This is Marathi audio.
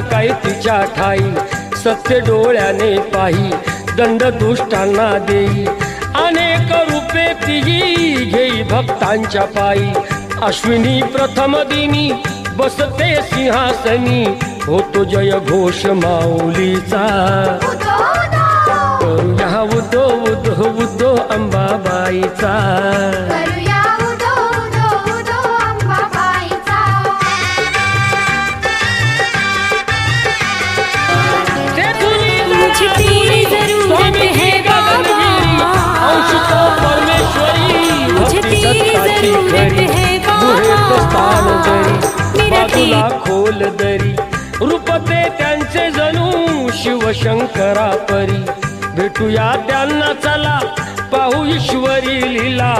काय तिच्या ठाई, सत्य डोळ्याने पाही दंड दुष्टांना देई, अनेक रूपे तिही घेई भक्तांच्या पायी, अश्विनी प्रथम दिनी बसते सिंहासनी, होतो जय घोष माऊलीचा, करूया उदो उदो उदो अंबाबाईचा, करूया उदो उदो उदो अंबाबाईचा. मुझे तेरी जरूरत है बाबा, अंश तो परमेश्वरी, भक्ती सत्ताची खरी, गुहेत स्थान जरी, बाजूला खोल दरी, रूप ते त्यांचे जणू शिवशंकरा परी, भेटूया त्यांना चला पाहू ईश्वरी लीला.